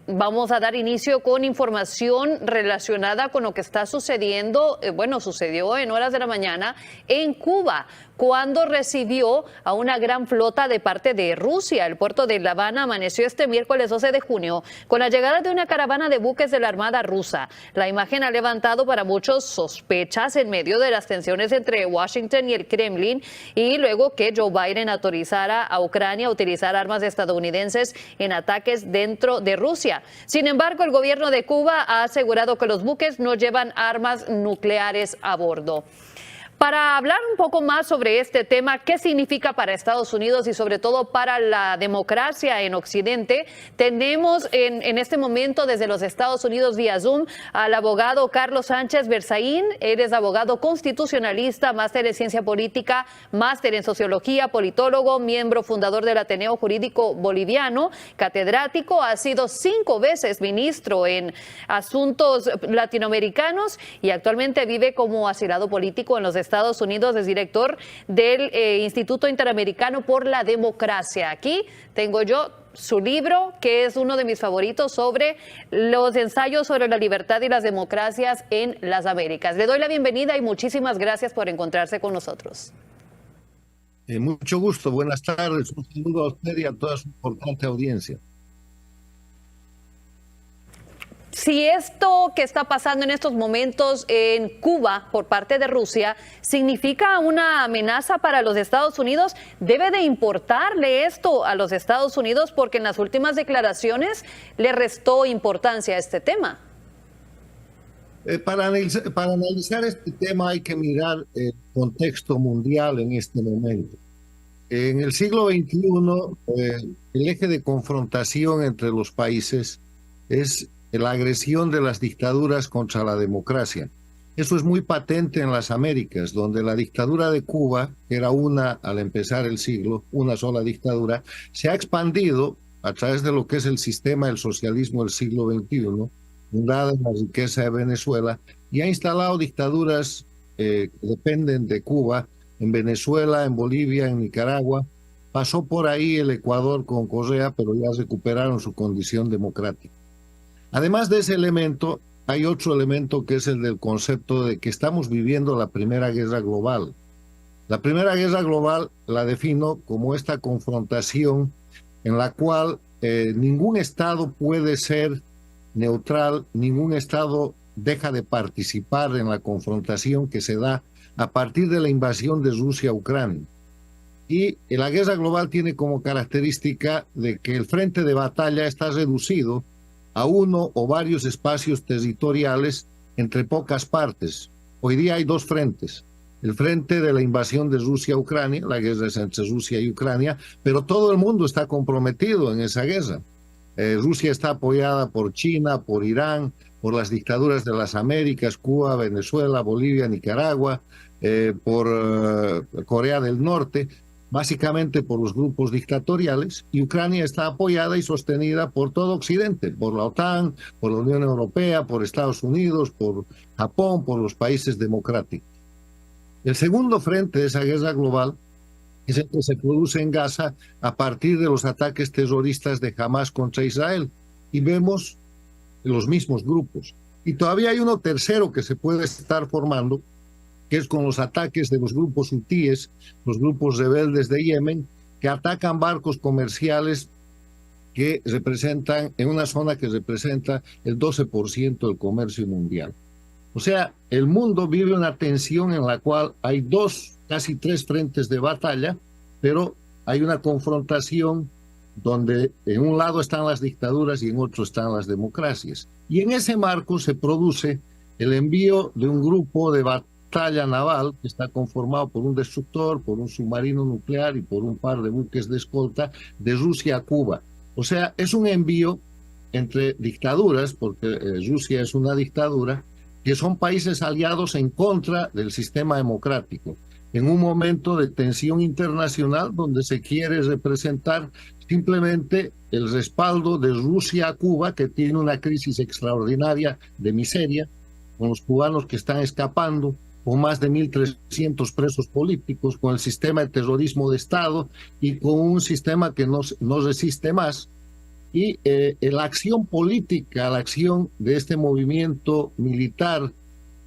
Vamos a dar inicio con información relacionada con lo que está sucediendo, sucedió en horas de la mañana en Cuba, cuando recibió a una gran flota de parte de Rusia. El puerto de La Habana amaneció este miércoles 12 de junio con la llegada de una caravana de buques de la Armada rusa. La imagen ha levantado para muchos sospechas en medio de las tensiones entre Washington y el Kremlin, y luego que Joe Biden autorizara a Ucrania a utilizar armas estadounidenses en ataques dentro de Rusia. Sin embargo, el gobierno de Cuba ha asegurado que los buques no llevan armas nucleares a bordo. Para hablar un poco más sobre este tema, qué significa para Estados Unidos y sobre todo para la democracia en Occidente, tenemos en este momento desde los Estados Unidos vía Zoom al abogado Carlos Sánchez Berzaín. Él es abogado constitucionalista, máster en ciencia política, máster en sociología, politólogo, miembro fundador del Ateneo Jurídico Boliviano, catedrático, ha sido 5 veces ministro en asuntos latinoamericanos y actualmente vive como asilado político en los Estados Unidos. Es director del Instituto Interamericano por la Democracia. Aquí tengo yo su libro, que es uno de mis favoritos, sobre los ensayos sobre la libertad y las democracias en las Américas. Le doy la bienvenida y muchísimas gracias por encontrarse con nosotros. Mucho gusto, buenas tardes, un saludo a usted y a toda su importante audiencia. Si esto que está pasando en estos momentos en Cuba por parte de Rusia significa una amenaza para los Estados Unidos, debe de importarle esto a los Estados Unidos, porque en las últimas declaraciones le restó importancia a este tema. Para analizar este tema hay que mirar el contexto mundial en este momento. En el siglo XXI, el eje de confrontación entre los países es la agresión de las dictaduras contra la democracia. Eso es muy patente en las Américas, donde la dictadura de Cuba, que era al empezar el siglo, una sola dictadura, se ha expandido a través de lo que es el sistema del socialismo del siglo XXI, fundada en la riqueza de Venezuela, y ha instalado dictaduras que dependen de Cuba, en Venezuela, en Bolivia, en Nicaragua. Pasó por ahí el Ecuador con Correa, pero ya recuperaron su condición democrática. Además de ese elemento, hay otro elemento que es el del concepto de que estamos viviendo la Primera Guerra Global. La Primera Guerra Global la defino como esta confrontación en la cual ningún Estado puede ser neutral, ningún Estado deja de participar en la confrontación que se da a partir de la invasión de Rusia a Ucrania. Y la guerra global tiene como característica de que el frente de batalla está reducido a uno o varios espacios territoriales entre pocas partes. Hoy día hay 2 frentes. El frente de la invasión de Rusia a Ucrania, la guerra es entre Rusia y Ucrania, pero todo el mundo está comprometido en esa guerra. Rusia está apoyada por China, por Irán, por las dictaduras de las Américas, Cuba, Venezuela, Bolivia, Nicaragua, por Corea del Norte, básicamente por los grupos dictatoriales, y Ucrania está apoyada y sostenida por todo Occidente, por la OTAN, por la Unión Europea, por Estados Unidos, por Japón, por los países democráticos. El segundo frente de esa guerra global es el que se produce en Gaza a partir de los ataques terroristas de Hamas contra Israel, y vemos los mismos grupos. Y todavía hay uno tercero que se puede estar formando, que es con los ataques de los grupos hutíes, los grupos rebeldes de Yemen, que atacan barcos comerciales que representan, en una zona que representa el 12% del comercio mundial. O sea, el mundo vive una tensión en la cual hay 2, casi 3 frentes de batalla, pero hay una confrontación donde en un lado están las dictaduras y en otro están las democracias. Y en ese marco se produce el envío de un grupo de batalla naval que está conformado por un destructor, por un submarino nuclear y por un par de buques de escolta de Rusia a Cuba. O sea, es un envío entre dictaduras, porque Rusia es una dictadura, que son países aliados en contra del sistema democrático, en un momento de tensión internacional donde se quiere representar simplemente el respaldo de Rusia a Cuba, que tiene una crisis extraordinaria de miseria, con los cubanos que están escapando, con más de 1.300 presos políticos, con el sistema de terrorismo de Estado y con un sistema que no resiste más. Y la acción política, la acción de este movimiento militar,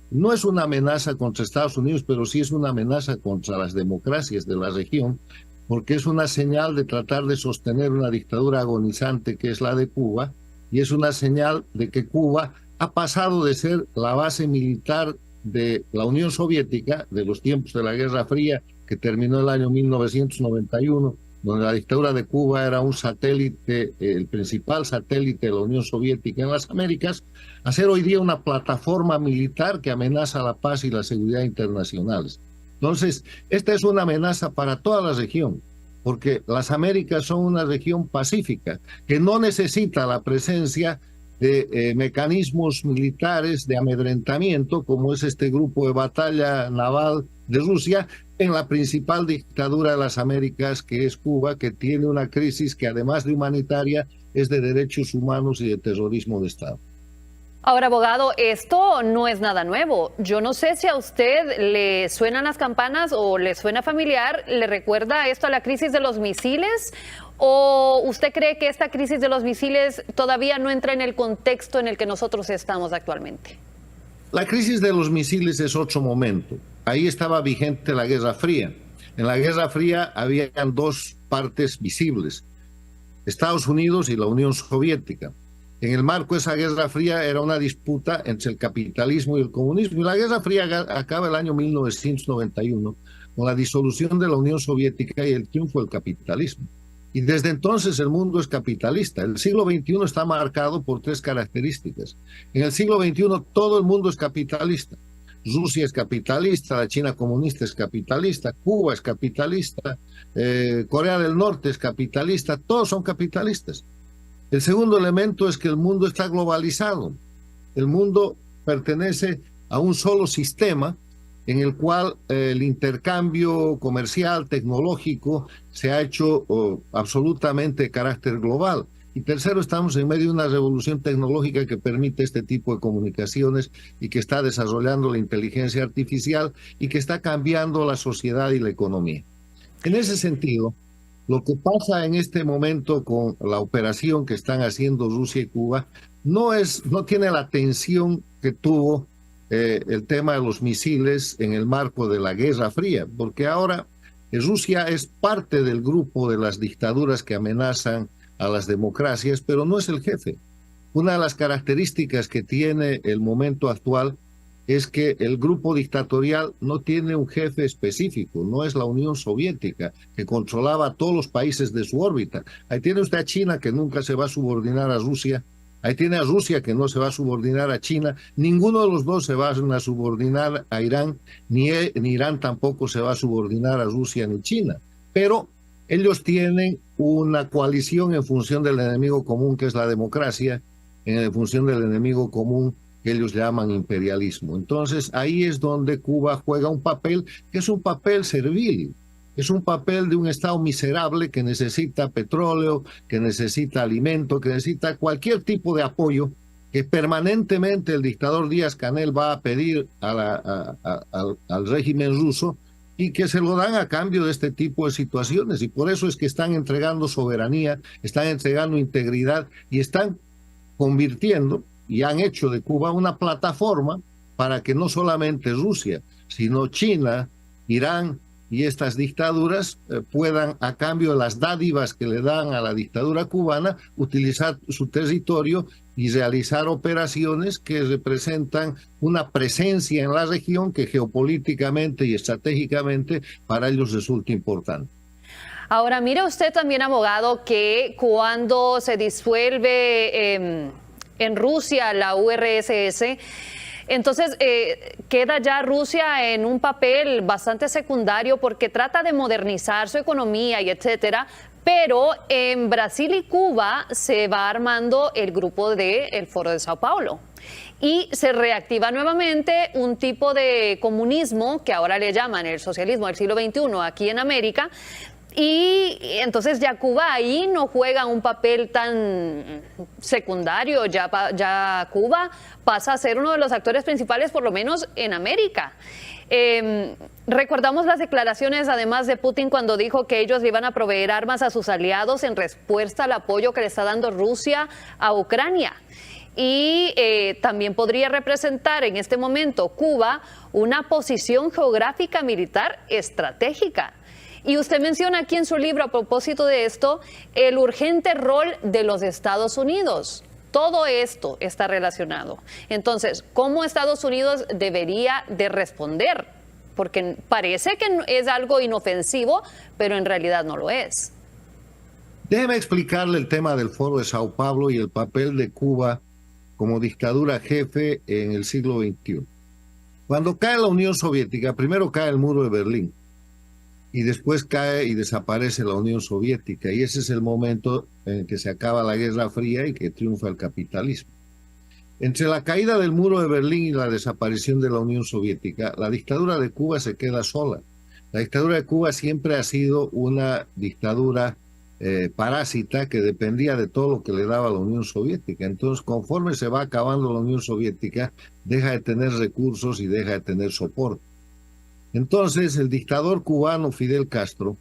no es una amenaza contra Estados Unidos, pero sí es una amenaza contra las democracias de la región, porque es una señal de tratar de sostener una dictadura agonizante que es la de Cuba, y es una señal de que Cuba ha pasado de ser la base militar de la Unión Soviética, de los tiempos de la Guerra Fría, que terminó el año 1991, donde la dictadura de Cuba era un satélite, el principal satélite de la Unión Soviética en las Américas, a ser hoy día una plataforma militar que amenaza la paz y la seguridad internacionales. Entonces, esta es una amenaza para toda la región, porque las Américas son una región pacífica, que no necesita la presencia de mecanismos militares de amedrentamiento, como es este grupo de batalla naval de Rusia, en la principal dictadura de las Américas, que es Cuba, que tiene una crisis que además de humanitaria es de derechos humanos y de terrorismo de Estado. Ahora, abogado, esto no es nada nuevo. Yo no sé si a usted le suenan las campanas o le suena familiar. ¿Le recuerda esto a la crisis de los misiles? ¿O usted cree que esta crisis de los misiles todavía no entra en el contexto en el que nosotros estamos actualmente? La crisis de los misiles es otro momento. Ahí estaba vigente la Guerra Fría. En la Guerra Fría habían dos partes visibles, Estados Unidos y la Unión Soviética. En el marco de esa Guerra Fría era una disputa entre el capitalismo y el comunismo. Y la Guerra Fría acaba el año 1991 con la disolución de la Unión Soviética y el triunfo del capitalismo. Y desde entonces el mundo es capitalista. El siglo XXI está marcado por tres características. En el siglo XXI todo el mundo es capitalista. Rusia es capitalista, la China comunista es capitalista, Cuba es capitalista, Corea del Norte es capitalista, todos son capitalistas. El segundo elemento es que el mundo está globalizado. El mundo pertenece a un solo sistema en el cual el intercambio comercial, tecnológico, se ha hecho absolutamente de carácter global. Y tercero, estamos en medio de una revolución tecnológica que permite este tipo de comunicaciones y que está desarrollando la inteligencia artificial y que está cambiando la sociedad y la economía. En ese sentido, lo que pasa en este momento con la operación que están haciendo Rusia y Cuba no tiene la tensión que tuvo el tema de los misiles en el marco de la Guerra Fría, porque ahora Rusia es parte del grupo de las dictaduras que amenazan a las democracias, pero no es el jefe. Una de las características que tiene el momento actual es que el grupo dictatorial no tiene un jefe específico, no es la Unión Soviética, que controlaba a todos los países de su órbita. Ahí tiene usted a China, que nunca se va a subordinar a Rusia. Ahí tiene a Rusia, que no se va a subordinar a China. Ninguno de los dos se va a subordinar a Irán, ni Irán tampoco se va a subordinar a Rusia ni China. Pero ellos tienen una coalición en función del enemigo común, que es la democracia, en función del enemigo común que ellos llaman imperialismo. Entonces, ahí es donde Cuba juega un papel que es un papel servil, es un papel de un Estado miserable que necesita petróleo, que necesita alimento, que necesita cualquier tipo de apoyo que permanentemente el dictador Díaz-Canel va a pedir al régimen ruso, y que se lo dan a cambio de este tipo de situaciones. Y por eso es que están entregando soberanía, están entregando integridad y están convirtiendo, y han hecho de Cuba una plataforma para que no solamente Rusia, sino China, Irán y estas dictaduras puedan, a cambio de las dádivas que le dan a la dictadura cubana, utilizar su territorio y realizar operaciones que representan una presencia en la región que geopolíticamente y estratégicamente para ellos resulta importante. Ahora, mire usted también, abogado, que cuando se disuelve en Rusia la URSS, entonces queda ya Rusia en un papel bastante secundario porque trata de modernizar su economía y etcétera, pero en Brasil y Cuba se va armando el grupo del Foro de Sao Paulo. Y se reactiva nuevamente un tipo de comunismo que ahora le llaman el socialismo del siglo XXI aquí en América. Y entonces ya Cuba ahí no juega un papel tan secundario, ya Cuba pasa a ser uno de los actores principales, por lo menos en América. Recordamos las declaraciones además de Putin cuando dijo que ellos le iban a proveer armas a sus aliados en respuesta al apoyo que le está dando Rusia a Ucrania. Y también podría representar en este momento Cuba una posición geográfica militar estratégica. Y usted menciona aquí en su libro, a propósito de esto, el urgente rol de los Estados Unidos. Todo esto está relacionado. Entonces, ¿cómo Estados Unidos debería de responder? Porque parece que es algo inofensivo, pero en realidad no lo es. Déjeme explicarle el tema del Foro de Sao Paulo y el papel de Cuba como dictadura jefe en el siglo XXI. Cuando cae la Unión Soviética, primero cae el muro de Berlín y después cae y desaparece la Unión Soviética, y ese es el momento en que se acaba la Guerra Fría y que triunfa el capitalismo. Entre la caída del muro de Berlín y la desaparición de la Unión Soviética, la dictadura de Cuba se queda sola. La dictadura de Cuba siempre ha sido una dictadura parásita que dependía de todo lo que le daba la Unión Soviética. Entonces, conforme se va acabando la Unión Soviética, deja de tener recursos y deja de tener soporte. Entonces, el dictador cubano Fidel Castro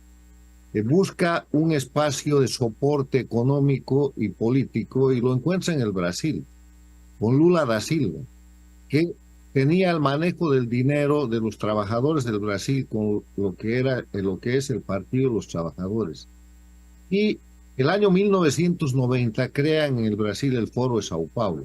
busca un espacio de soporte económico y político y lo encuentra en el Brasil, con Lula da Silva, que tenía el manejo del dinero de los trabajadores del Brasil con lo que es el Partido de los Trabajadores. Y el año 1990 crean en el Brasil el Foro de Sao Paulo.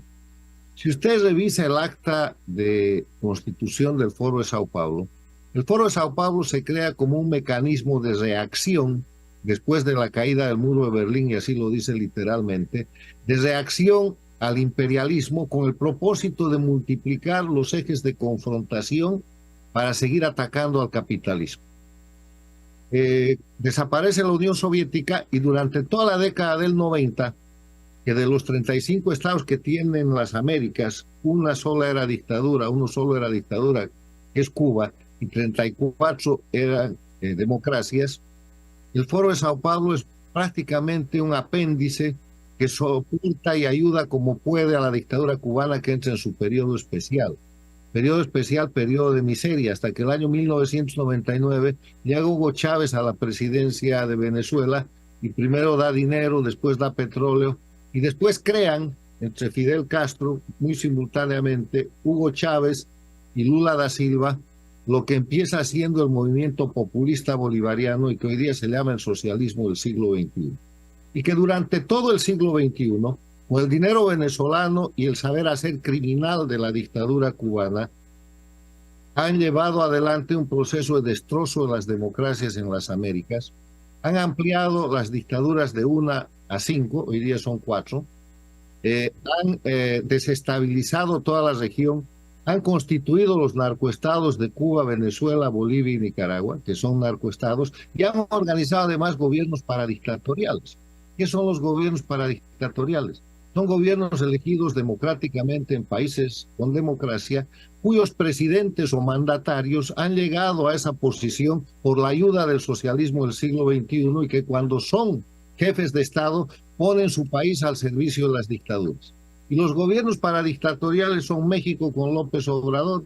Si usted revisa el acta de constitución del Foro de Sao Paulo, el Foro de Sao Paulo se crea como un mecanismo de reacción después de la caída del muro de Berlín, y así lo dice literalmente, de reacción al imperialismo con el propósito de multiplicar los ejes de confrontación para seguir atacando al capitalismo. Desaparece la Unión Soviética y durante toda la década del 90, que de los 35 estados que tienen las Américas, uno solo era dictadura, que es Cuba, y 34 eran democracias. El Foro de Sao Paulo es prácticamente un apéndice que soporta y ayuda como puede a la dictadura cubana que entra en su periodo especial. Periodo de miseria, hasta que el año 1999 llega Hugo Chávez a la presidencia de Venezuela y primero da dinero, después da petróleo y después crean entre Fidel Castro, muy simultáneamente, Hugo Chávez y Lula da Silva, lo que empieza siendo el movimiento populista bolivariano y que hoy día se llama el socialismo del siglo XXI. Y que durante todo el siglo XXI, con el dinero venezolano y el saber hacer criminal de la dictadura cubana, han llevado adelante un proceso de destrozo de las democracias en las Américas, han ampliado las dictaduras de 1 a 5, hoy día son 4, han desestabilizado toda la región, han constituido los narcoestados de Cuba, Venezuela, Bolivia y Nicaragua, que son narcoestados, y han organizado además gobiernos paradictatoriales. ¿Qué son los gobiernos paradictatoriales? Son gobiernos elegidos democráticamente en países con democracia, cuyos presidentes o mandatarios han llegado a esa posición por la ayuda del socialismo del siglo XXI y que cuando son jefes de Estado ponen su país al servicio de las dictaduras. Y los gobiernos paradictatoriales son México con López Obrador,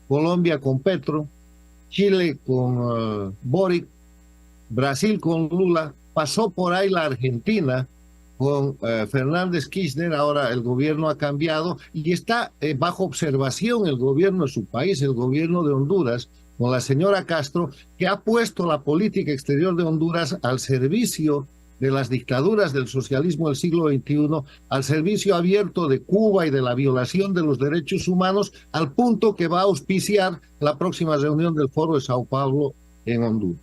Colombia con Petro, Chile con Boric, Brasil con Lula, pasó por ahí la Argentina con Fernández Kirchner, ahora el gobierno ha cambiado y está bajo observación el gobierno de su país, el gobierno de Honduras, con la señora Castro, que ha puesto la política exterior de Honduras al servicio de las dictaduras del socialismo del siglo XXI, al servicio abierto de Cuba y de la violación de los derechos humanos, al punto que va a auspiciar la próxima reunión del Foro de Sao Paulo en Honduras.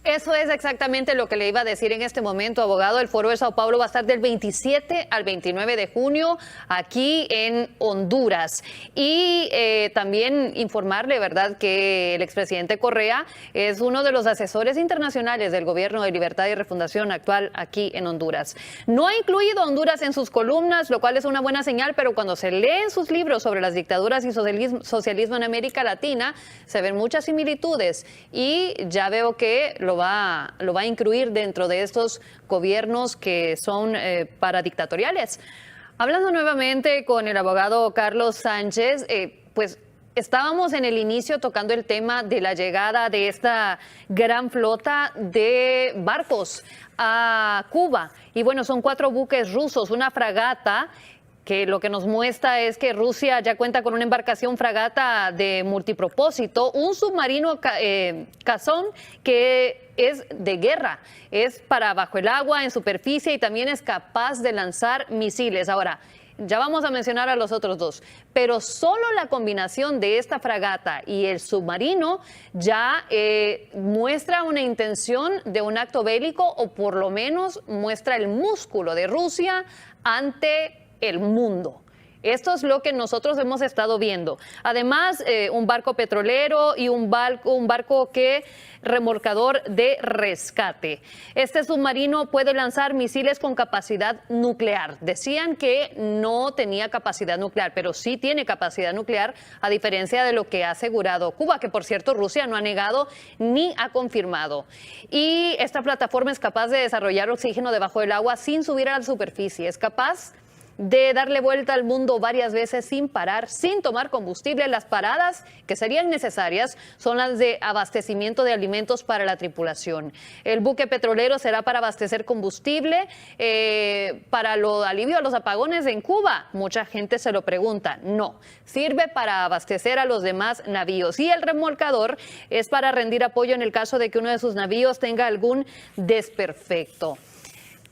Eso es exactamente lo que le iba a decir en este momento, abogado. El Foro de Sao Paulo va a estar del 27 al 29 de junio aquí en Honduras. Y también informarle, ¿verdad?, que el expresidente Correa es uno de los asesores internacionales del Gobierno de Libertad y Refundación actual aquí en Honduras. No ha incluido a Honduras en sus columnas, lo cual es una buena señal, pero cuando se leen sus libros sobre las dictaduras y socialismo en América Latina, se ven muchas similitudes. Y ya veo que lo lo va a incluir dentro de estos gobiernos que son paradictatoriales. Hablando nuevamente con el abogado Carlos Sánchez, pues estábamos en el inicio tocando el tema de la llegada de esta gran flota de barcos a Cuba. Y bueno, son 4 buques rusos, una fragata, que lo que nos muestra es que Rusia ya cuenta con una embarcación fragata de multipropósito, un submarino cazón que es de guerra, es para bajo el agua, en superficie, y también es capaz de lanzar misiles. Ahora, ya vamos a mencionar a los otros 2, pero solo la combinación de esta fragata y el submarino ya muestra una intención de un acto bélico, o por lo menos muestra el músculo de Rusia ante el mundo. Esto es lo que nosotros hemos estado viendo. Además, un barco petrolero y un barco remolcador de rescate. Este submarino puede lanzar misiles con capacidad nuclear. Decían que no tenía capacidad nuclear, pero sí tiene capacidad nuclear, a diferencia de lo que ha asegurado Cuba, que por cierto Rusia no ha negado ni ha confirmado. Y esta plataforma es capaz de desarrollar oxígeno debajo del agua sin subir a la superficie. Es capaz de darle vuelta al mundo varias veces sin parar, sin tomar combustible. Las paradas que serían necesarias son las de abastecimiento de alimentos para la tripulación. El buque petrolero será para abastecer combustible para el alivio a los apagones en Cuba. Mucha gente se lo pregunta. No, sirve para abastecer a los demás navíos. Y el remolcador es para rendir apoyo en el caso de que uno de sus navíos tenga algún desperfecto.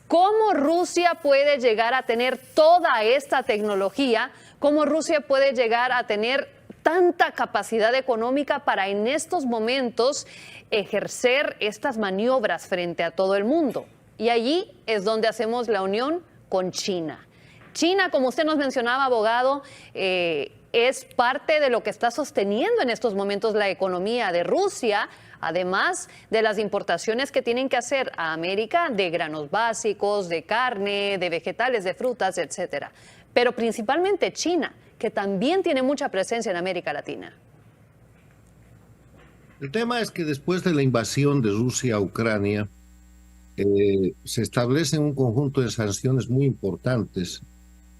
¿Cómo Rusia puede llegar a tener toda esta tecnología? ¿Cómo Rusia puede llegar a tener tanta capacidad económica para en estos momentos ejercer estas maniobras frente a todo el mundo? Y allí es donde hacemos la unión con China. China, como usted nos mencionaba, abogado, es parte de lo que está sosteniendo en estos momentos la economía de Rusia, además de las importaciones que tienen que hacer a América de granos básicos, de carne, de vegetales, de frutas, etcétera. Pero principalmente China, que también tiene mucha presencia en América Latina. El tema es que después de la invasión de Rusia a Ucrania, se establecen un conjunto de sanciones muy importantes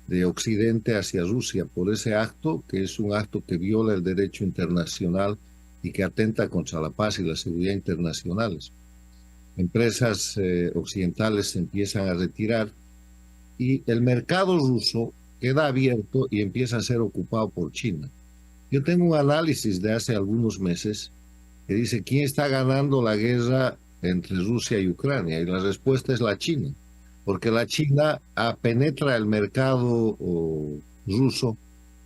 de Occidente hacia Rusia por ese acto, que es un acto que viola el derecho internacional y que atenta contra la paz y la seguridad internacionales. Empresas occidentales se empiezan a retirar y el mercado ruso queda abierto y empieza a ser ocupado por China. Yo tengo un análisis de hace algunos meses que dice quién está ganando la guerra entre Rusia y Ucrania, y la respuesta es la China, porque la China penetra el mercado ruso,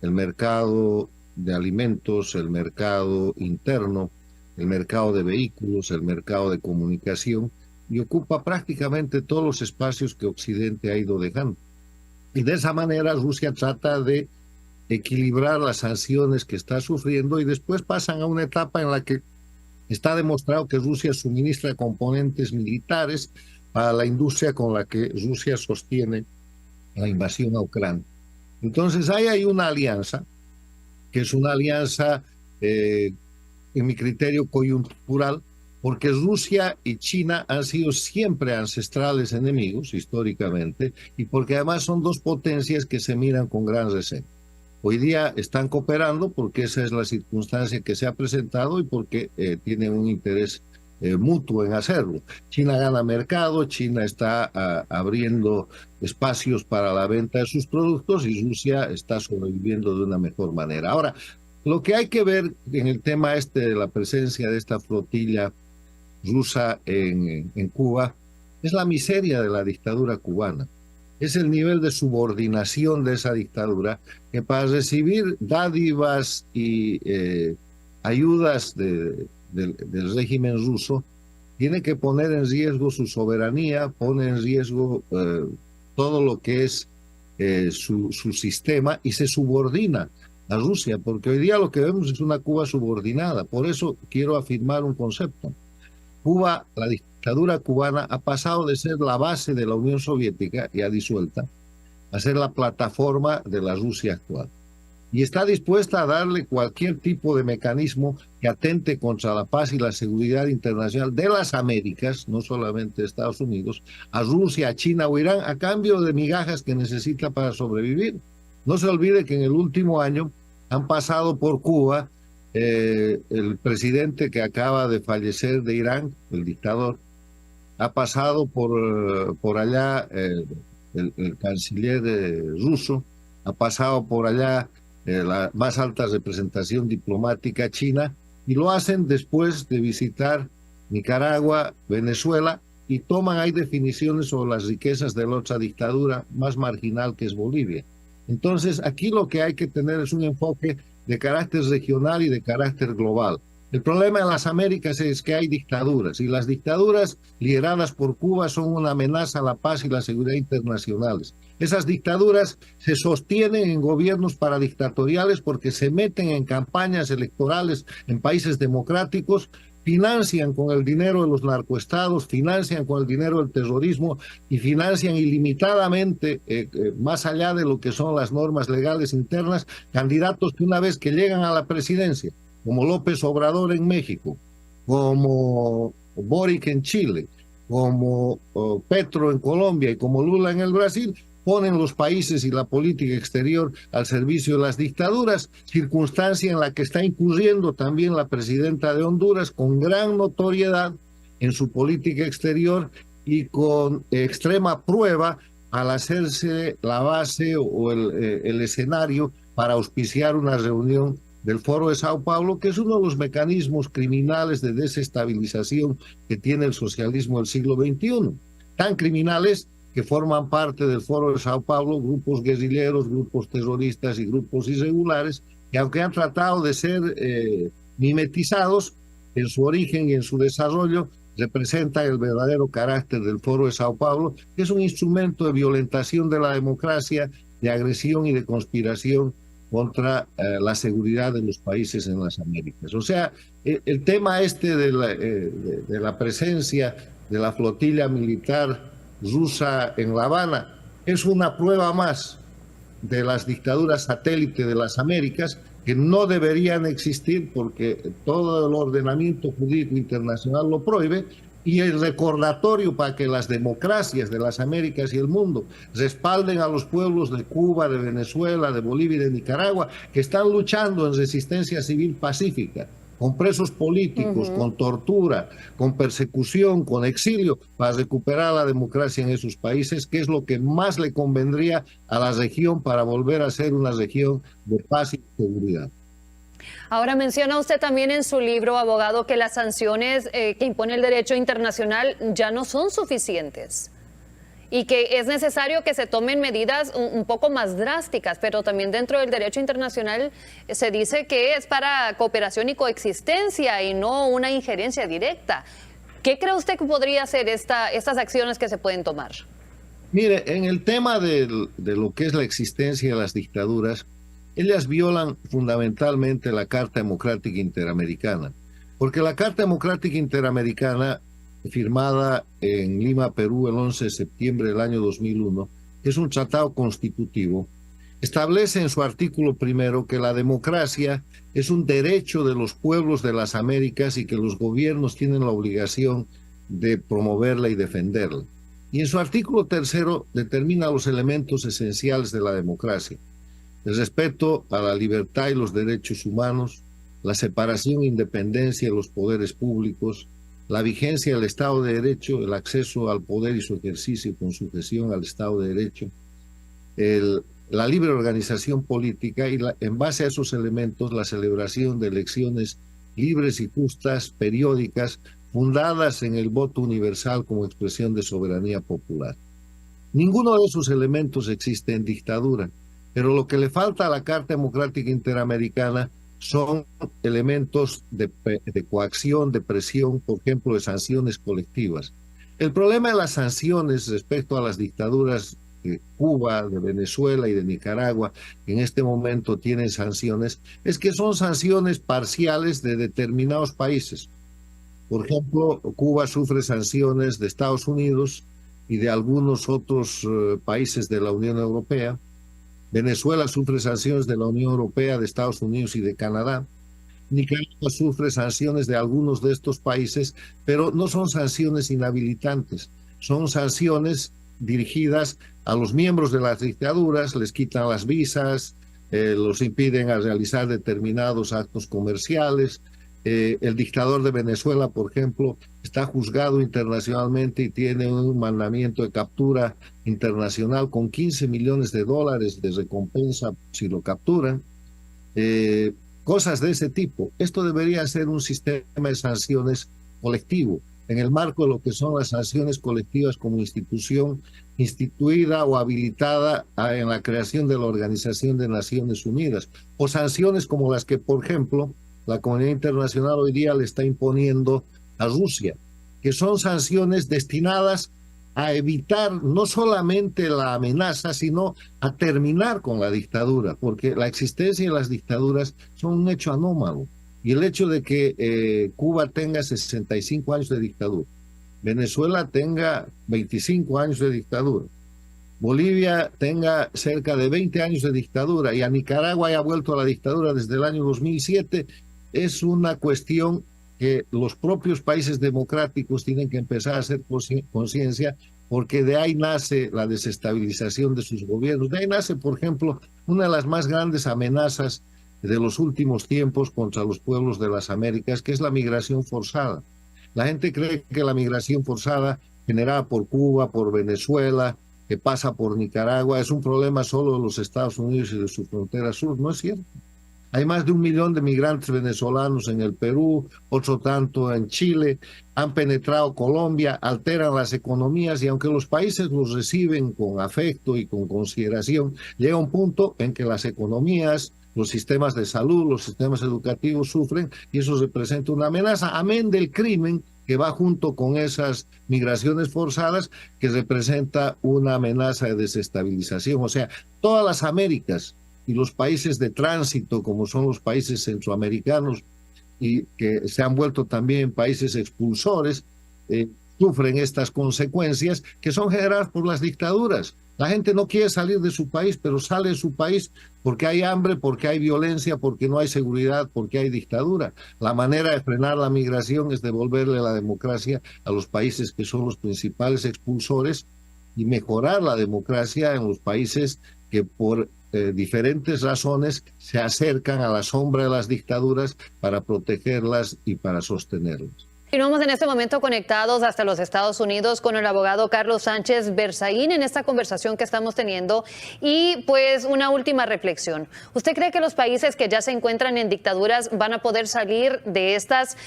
el mercado de alimentos, el mercado interno, el mercado de vehículos, el mercado de comunicación, y ocupa prácticamente todos los espacios que Occidente ha ido dejando. Y de esa manera Rusia trata de equilibrar las sanciones que está sufriendo, y después pasan a una etapa en la que está demostrado que Rusia suministra componentes militares para la industria con la que Rusia sostiene la invasión a Ucrania. Entonces ahí hay una alianza, que es una alianza, en mi criterio, coyuntural, porque Rusia y China han sido siempre ancestrales enemigos, históricamente, y porque además son dos potencias que se miran con gran recelo. Hoy día están cooperando porque esa es la circunstancia que se ha presentado y porque tienen un interés mutuo en hacerlo. China gana mercado, China está abriendo espacios para la venta de sus productos y Rusia está sobreviviendo de una mejor manera. Ahora, lo que hay que ver en el tema de la presencia de esta flotilla rusa en Cuba es la miseria de la dictadura cubana. Es el nivel de subordinación de esa dictadura, que para recibir dádivas y ayudas del régimen ruso tiene que poner en riesgo su soberanía, pone en riesgo todo lo que es su sistema, y se subordina a Rusia, porque hoy día lo que vemos es una Cuba subordinada. Por eso quiero afirmar un concepto. Cuba, la dictadura cubana, ha pasado de ser la base de la Unión Soviética, ya disuelta, a ser la plataforma de la Rusia actual. y está dispuesta a darle cualquier tipo de mecanismo que atente contra la paz y la seguridad internacional de las Américas, no solamente de Estados Unidos, a Rusia, a China o Irán, a cambio de migajas que necesita para sobrevivir. No se olvide que en el último año han pasado por Cuba el presidente que acaba de fallecer de Irán, el dictador, ha pasado por allá el canciller ruso, ha pasado por allá la más alta representación diplomática china, y lo hacen después de visitar Nicaragua, Venezuela, y toman ahí definiciones sobre las riquezas de la otra dictadura más marginal que es Bolivia. Entonces, aquí lo que hay que tener es un enfoque de carácter regional y de carácter global. El problema en las Américas es que hay dictaduras, y las dictaduras lideradas por Cuba son una amenaza a la paz y la seguridad internacionales. Esas dictaduras se sostienen en gobiernos paradictatoriales porque se meten en campañas electorales en países democráticos, financian con el dinero de los narcoestados, financian con el dinero del terrorismo y financian ilimitadamente, más allá de lo que son las normas legales internas, candidatos que una vez que llegan a la presidencia, como López Obrador en México, como Boric en Chile, como Petro en Colombia y como Lula en el Brasil, ponen los países y la política exterior al servicio de las dictaduras, circunstancia en la que está incurriendo también la presidenta de Honduras con gran notoriedad en su política exterior y con extrema prueba al hacerse la base o el escenario para auspiciar una reunión del Foro de Sao Paulo, que es uno de los mecanismos criminales de desestabilización que tiene el socialismo del siglo XXI. Tan criminales que forman parte del Foro de Sao Paulo grupos guerrilleros, grupos terroristas y grupos irregulares, que aunque han tratado de ser mimetizados en su origen y en su desarrollo, representan el verdadero carácter del Foro de Sao Paulo, que es un instrumento de violentación de la democracia, de agresión y de conspiración contra la seguridad de los países en las Américas. O sea, el tema este de la presencia de la flotilla militar rusa en La Habana es una prueba más de las dictaduras satélite de las Américas, que no deberían existir porque todo el ordenamiento jurídico internacional lo prohíbe, y el recordatorio para que las democracias de las Américas y el mundo respalden a los pueblos de Cuba, de Venezuela, de Bolivia y de Nicaragua, que están luchando en resistencia civil pacífica, con presos políticos, con tortura, con persecución, con exilio, para recuperar la democracia en esos países, que es lo que más le convendría a la región para volver a ser una región de paz y seguridad. Ahora menciona usted también en su libro, abogado, que las sanciones que impone el derecho internacional ya no son suficientes y que es necesario que se tomen medidas un poco más drásticas, pero también dentro del derecho internacional se dice que es para cooperación y coexistencia y no una injerencia directa. ¿Qué cree usted que podría ser estas acciones que se pueden tomar? Mire, en el tema de lo que es la existencia de las dictaduras, ellas violan fundamentalmente la Carta Democrática Interamericana, porque la Carta Democrática Interamericana, firmada en Lima, Perú, el 11 de septiembre del año 2001, es un tratado constitutivo, establece en su artículo primero que la democracia es un derecho de los pueblos de las Américas y que los gobiernos tienen la obligación de promoverla y defenderla. Y en su artículo tercero determina los elementos esenciales de la democracia: el respeto a la libertad y los derechos humanos, la separación e independencia de los poderes públicos, la vigencia del Estado de Derecho, el acceso al poder y su ejercicio con sujeción al Estado de Derecho, la libre organización política y en base a esos elementos la celebración de elecciones libres y justas, periódicas, fundadas en el voto universal como expresión de soberanía popular. Ninguno de esos elementos existe en dictadura, pero lo que le falta a la Carta Democrática Interamericana son elementos de coacción, de presión, por ejemplo, de sanciones colectivas. El problema de las sanciones respecto a las dictaduras de Cuba, de Venezuela y de Nicaragua, que en este momento tienen sanciones, es que son sanciones parciales de determinados países. Por ejemplo, Cuba sufre sanciones de Estados Unidos y de algunos otros países de la Unión Europea. Venezuela sufre sanciones de la Unión Europea, de Estados Unidos y de Canadá. Nicaragua sufre sanciones de algunos de estos países, pero no son sanciones inhabilitantes, son sanciones dirigidas a los miembros de las dictaduras, les quitan las visas, los impiden a realizar determinados actos comerciales. El dictador de Venezuela, por ejemplo, está juzgado internacionalmente y tiene un mandamiento de captura internacional con 15 millones de dólares de recompensa si lo capturan. Cosas de ese tipo. Esto debería ser un sistema de sanciones colectivo, en el marco de lo que son las sanciones colectivas como institución instituida o habilitada en la creación de la Organización de Naciones Unidas, o sanciones como las que, por ejemplo, la comunidad internacional hoy día le está imponiendo a Rusia, que son sanciones destinadas a evitar no solamente la amenaza, sino a terminar con la dictadura, porque la existencia de las dictaduras son un hecho anómalo. Y el hecho de que Cuba tenga 65 años de dictadura, Venezuela tenga 25 años de dictadura, Bolivia tenga cerca de 20 años de dictadura y a Nicaragua haya vuelto a la dictadura desde el año 2007, es una cuestión que los propios países democráticos tienen que empezar a hacer conciencia, porque de ahí nace la desestabilización de sus gobiernos. De ahí nace, por ejemplo, una de las más grandes amenazas de los últimos tiempos contra los pueblos de las Américas, que es la migración forzada. La gente cree que la migración forzada generada por Cuba, por Venezuela, que pasa por Nicaragua, es un problema solo de los Estados Unidos y de su frontera sur. No es cierto. Hay más de 1 millón de migrantes venezolanos en el Perú, otro tanto en Chile, han penetrado Colombia, alteran las economías y aunque los países los reciben con afecto y con consideración, llega un punto en que las economías, los sistemas de salud, los sistemas educativos sufren y eso representa una amenaza, amén del crimen que va junto con esas migraciones forzadas, que representa una amenaza de desestabilización. O sea, todas las Américas y los países de tránsito, como son los países centroamericanos, y que se han vuelto también países expulsores, sufren estas consecuencias que son generadas por las dictaduras. La gente no quiere salir de su país, pero sale de su país porque hay hambre, porque hay violencia, porque no hay seguridad, porque hay dictadura. La manera de frenar la migración es devolverle la democracia a los países que son los principales expulsores y mejorar la democracia en los países que por diferentes razones se acercan a la sombra de las dictaduras para protegerlas y para sostenerlas. Continuamos en este momento conectados hasta los Estados Unidos con el abogado Carlos Sánchez Berzaín en esta conversación que estamos teniendo. Y pues una última reflexión. ¿Usted cree que los países que ya se encuentran en dictaduras van a poder salir de estas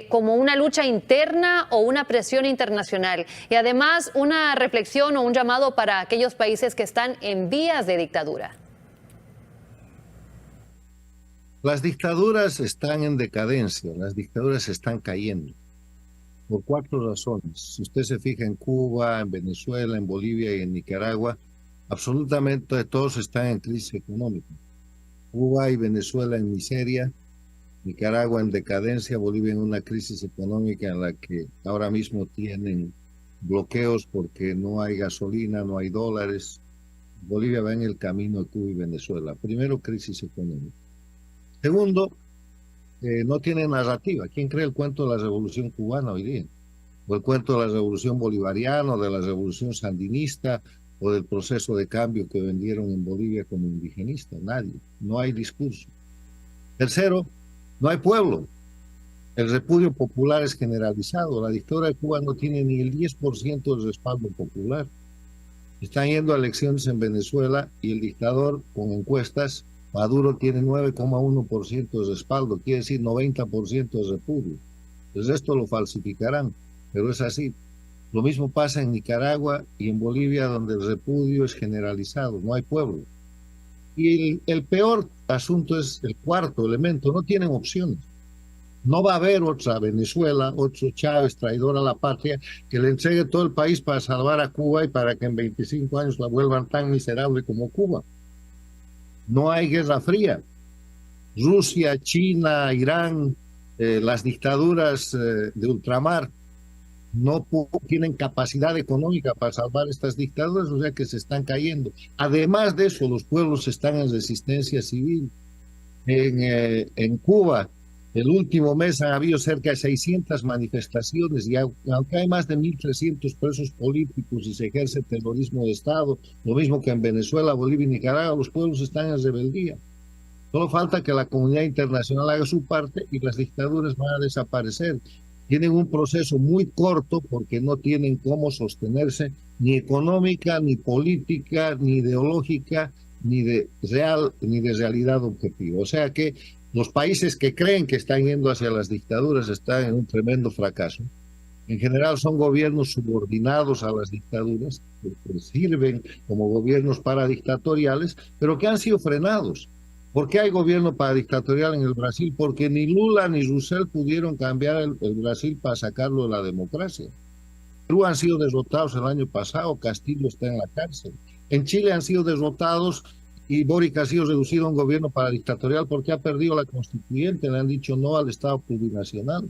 como una lucha interna o una presión internacional? Y además una reflexión o un llamado para aquellos países que están en vías de dictadura. Las dictaduras están en decadencia, las dictaduras están cayendo. Por 4 razones. Si usted se fija en Cuba, en Venezuela, en Bolivia y en Nicaragua, absolutamente todos están en crisis económica. Cuba y Venezuela en miseria, Nicaragua en decadencia, Bolivia en una crisis económica en la que ahora mismo tienen bloqueos porque no hay gasolina, no hay dólares. Bolivia va en el camino de Cuba y Venezuela. Primero, crisis económica. Segundo, no tiene narrativa. ¿Quién cree el cuento de la revolución cubana hoy día? O el cuento de la revolución bolivariana, o de la revolución sandinista, o del proceso de cambio que vendieron en Bolivia como indigenista. Nadie. No hay discurso. Tercero, no hay pueblo. El repudio popular es generalizado. La dictadura de Cuba no tiene ni el 10% del respaldo popular. Están yendo a elecciones en Venezuela y el dictador, con encuestas, Maduro tiene 9,1% de respaldo, quiere decir 90% de repudio. El resto lo falsificarán, pero es así. Lo mismo pasa en Nicaragua y en Bolivia, donde el repudio es generalizado, no hay pueblo. Y el peor asunto es el cuarto elemento, no tienen opciones. No va a haber otra Venezuela, otro Chávez traidor a la patria, que le entregue todo el país para salvar a Cuba y para que en 25 años la vuelvan tan miserable como Cuba. No hay guerra fría. Rusia, China, Irán, las dictaduras de ultramar no tienen capacidad económica para salvar estas dictaduras, o sea que se están cayendo. Además de eso, los pueblos están en resistencia civil. En Cuba, el último mes han habido cerca de 600 manifestaciones y aunque hay más de 1.300 presos políticos y se ejerce terrorismo de Estado, lo mismo que en Venezuela, Bolivia y Nicaragua, los pueblos están en rebeldía. Solo falta que la comunidad internacional haga su parte y las dictaduras van a desaparecer. Tienen un proceso muy corto porque no tienen cómo sostenerse ni económica, ni política, ni ideológica, ni de realidad objetiva. O sea que los países que creen que están yendo hacia las dictaduras están en un tremendo fracaso. En general son gobiernos subordinados a las dictaduras, que sirven como gobiernos paradictatoriales, pero que han sido frenados. ¿Por qué hay gobierno paradictatorial en el Brasil? Porque ni Lula ni Rousseff pudieron cambiar el Brasil para sacarlo de la democracia. Perú han sido derrotados el año pasado, Castillo está en la cárcel. En Chile han sido derrotados y Boric ha sido reducido a un gobierno paradictatorial porque ha perdido la constituyente, le han dicho no al Estado plurinacional.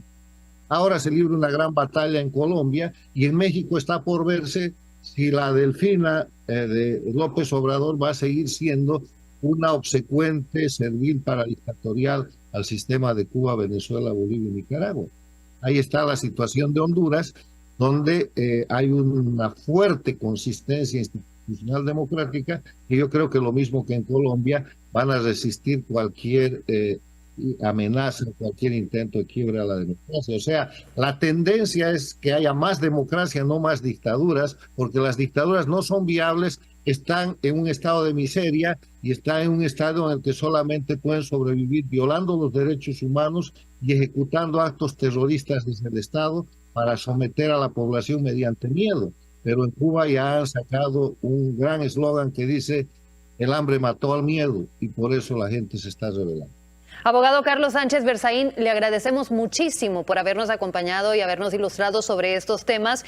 Ahora se libra una gran batalla en Colombia y en México está por verse si la Delfina de López Obrador va a seguir siendo una obsecuente, servil paradictatorial al sistema de Cuba, Venezuela, Bolivia y Nicaragua. Ahí está la situación de Honduras, donde hay una fuerte consistencia institucional democrática, y yo creo que lo mismo que en Colombia van a resistir cualquier amenaza, cualquier intento de quiebre a la democracia. O sea, la tendencia es que haya más democracia, no más dictaduras, porque las dictaduras no son viables, están en un estado de miseria y están en un estado en el que solamente pueden sobrevivir violando los derechos humanos y ejecutando actos terroristas desde el Estado para someter a la población mediante miedo. Pero en Cuba ya han sacado un gran eslogan que dice: el hambre mató al miedo, y por eso la gente se está rebelando. Abogado Carlos Sánchez Berzaín, le agradecemos muchísimo por habernos acompañado y habernos ilustrado sobre estos temas.